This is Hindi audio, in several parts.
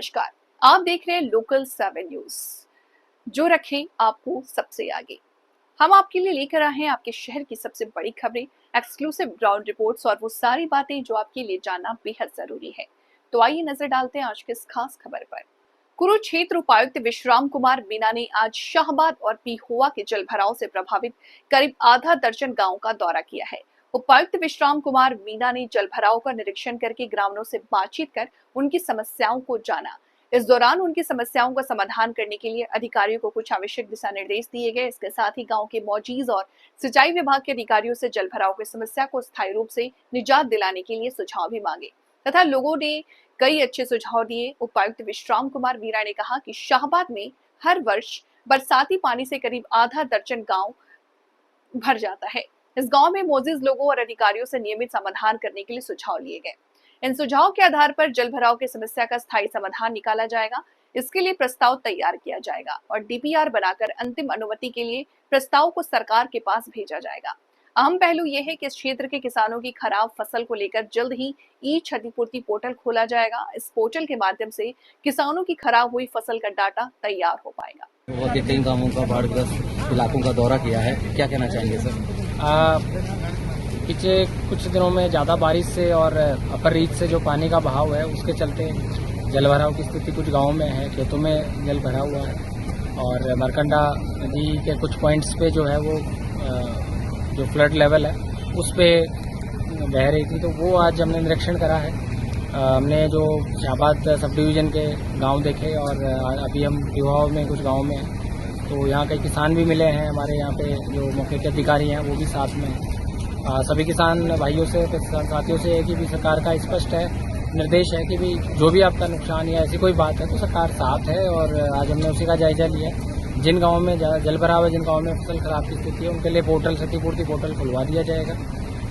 नमस्कार। आप देख रहे हैं लोकल 7 न्यूज, जो रखें आपको सबसे आगे। हम आपके लिए लेकर आए हैं आपके शहर की सबसे बड़ी खबरें, एक्सक्लूसिव ग्राउंड रिपोर्ट्स और वो सारी बातें जो आपके लिए जानना बेहद जरूरी है। तो आइए नजर डालते हैं आज की इस खास खबर पर। कुरुक्षेत्र उपायुक्त विश्राम कुमार मीना ने आज शाहबाद और पिहोवा के जलभराव से प्रभावित करीब आधा दर्जन गांव का दौरा किया है। उपायुक्त विश्राम कुमार मीना ने जलभराव का निरीक्षण करके ग्रामीणों से बातचीत कर उनकी समस्याओं को जाना। इस दौरान उनकी समस्याओं का समाधान करने के लिए अधिकारियों को कुछ आवश्यक दिशा निर्देश दिए गए। इसके साथ ही गांव के मौजीज और सिंचाई विभाग के अधिकारियों से जलभराव की समस्या को स्थायी रूप से निजात दिलाने के लिए सुझाव भी मांगे तथा लोगों ने कई अच्छे सुझाव दिए। उपायुक्त विश्राम कुमार मीरा ने कहा कि शाहबाद में हर वर्ष बरसाती पानी से करीब आधा दर्जन गांव भर जाता है। इस गांव में मौजूद लोगों और अधिकारियों से नियमित समाधान करने के लिए सुझाव लिए गए। इन सुझाव के आधार पर जल भराव की समस्या का स्थायी समाधान निकाला जाएगा। इसके लिए प्रस्ताव तैयार किया जाएगा और डीपीआर बनाकर अंतिम अनुमति के लिए प्रस्ताव को सरकार के पास भेजा जाएगा। अहम पहलू यह है कि इस क्षेत्र के किसानों की खराब फसल को लेकर जल्द ही ई क्षतिपूर्ति पोर्टल खोला जाएगा। इस पोर्टल के माध्यम से किसानों की खराब हुई फसल का डाटा तैयार हो पाएगा। बहुत ही कई गांवों का बाढ़ग्रस्त इलाकों का दौरा किया है, क्या कहना चाहेंगे सर? पिछले कुछ दिनों में ज़्यादा बारिश से और अपर रीच से जो पानी का बहाव है उसके चलते जल भराव की स्थिति कुछ गांवों में है, खेतों में जल भरा हुआ है और मरकंडा नदी के कुछ पॉइंट्स पे जो है वो जो फ्लड लेवल है उस पे बह रही थी, तो वो आज हमने निरीक्षण करा है। हमने जो शाहबाद सब डिवीज़न के गांव देखे और अभी हम युवाओं में कुछ गाँव में हैं, तो यहाँ कई किसान भी मिले हैं। हमारे यहाँ पे जो मौके के अधिकारी हैं वो भी साथ में हैं। सभी किसान भाइयों से, किसान साथियों से है कि भी सरकार का स्पष्ट है निर्देश है कि भी जो भी आपका नुकसान या ऐसी कोई बात है तो सरकार साथ है और आज हमने उसी का जायजा लिया। जिन गाँवों में जल भराव है, जिन गाँवों में फसल खराब की स्थिति है, उनके लिए पोर्टल क्षतिपूर्ति पोर्टल खुलवा दिया जाएगा।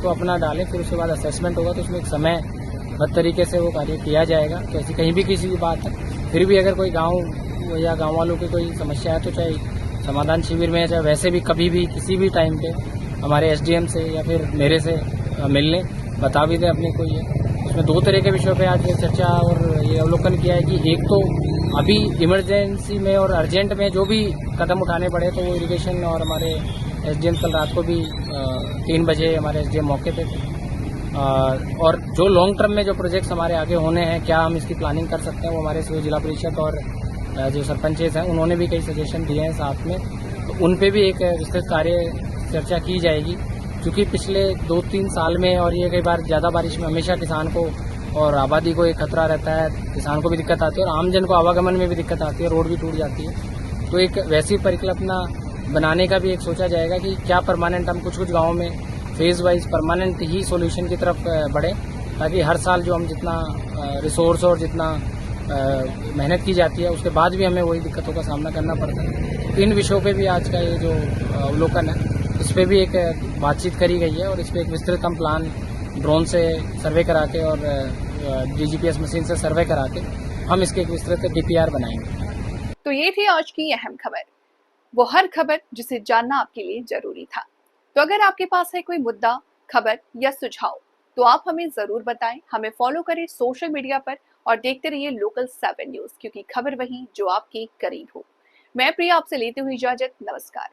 तो अपना डालें, फिर उसके बाद असेसमेंट होगा, तो उसमें एक समयबद्ध तरीके से वो कार्य किया जाएगा। तो ऐसी कहीं भी किसी की बात है, फिर भी अगर कोई गाँव या गाँव वालों की कोई समस्या है तो चाहे समाधान शिविर में, चाहे वैसे भी कभी भी किसी भी टाइम पे हमारे एसडीएम से या फिर मेरे से मिलने बता भी दें अपनी कोई है। उसमें दो तरह के विषयों पे आज चर्चा और ये अवलोकन किया है कि एक तो अभी इमरजेंसी में और अर्जेंट में जो भी कदम उठाने पड़े, तो वो इरिगेशन और हमारे एसडीएम कल रात को भी 3 बजे हमारे एसडीएम मौके पे थे। और जो लॉन्ग टर्म में जो प्रोजेक्ट्स हमारे आगे होने हैं, क्या हम इसकी प्लानिंग कर सकते हैं, वो हमारे जिला परिषद और जो सरपंचेज हैं उन्होंने भी कई सजेशन दिए हैं साथ में, तो उन पे भी एक विस्तृत कार्य चर्चा की जाएगी। क्योंकि पिछले 2-3 साल में और ये कई बार ज़्यादा बारिश में हमेशा किसान को और आबादी को एक खतरा रहता है, किसान को भी दिक्कत आती है और आमजन को आवागमन में भी दिक्कत आती है, रोड भी टूट जाती है। तो एक वैसी परिकल्पना बनाने का भी एक सोचा जाएगा कि क्या परमानेंट हम कुछ गाँवों में फेज वाइज परमानेंट ही सोल्यूशन की तरफ बढ़े, ताकि हर साल जो हम जितना रिसोर्स और जितना मेहनत की जाती है उसके बाद भी हमें वही दिक्कतों का सामना करना पड़ता है। इन विषयों पे भी आज का ये जो अवलोकन है इस पे भी एक बातचीत करी गई है और इस पे एक विस्तृत हम प्लान ड्रोन से सर्वे करा के और डीजीपीएस मशीन से सर्वे करा के हम इसके एक विस्तृत डीपीआर बनाएंगे। तो ये थी आज की अहम खबर, वो हर खबर जिसे जानना आपके लिए जरूरी था। तो अगर आपके पास है कोई मुद्दा, खबर या सुझाव तो आप हमें जरूर बताएं। हमें फॉलो करें सोशल मीडिया पर और देखते रहिए लोकल 7 न्यूज, क्योंकि खबर वही जो आपके करीब हो। मैं प्रिया आपसे लेती हुई इजाजत, नमस्कार।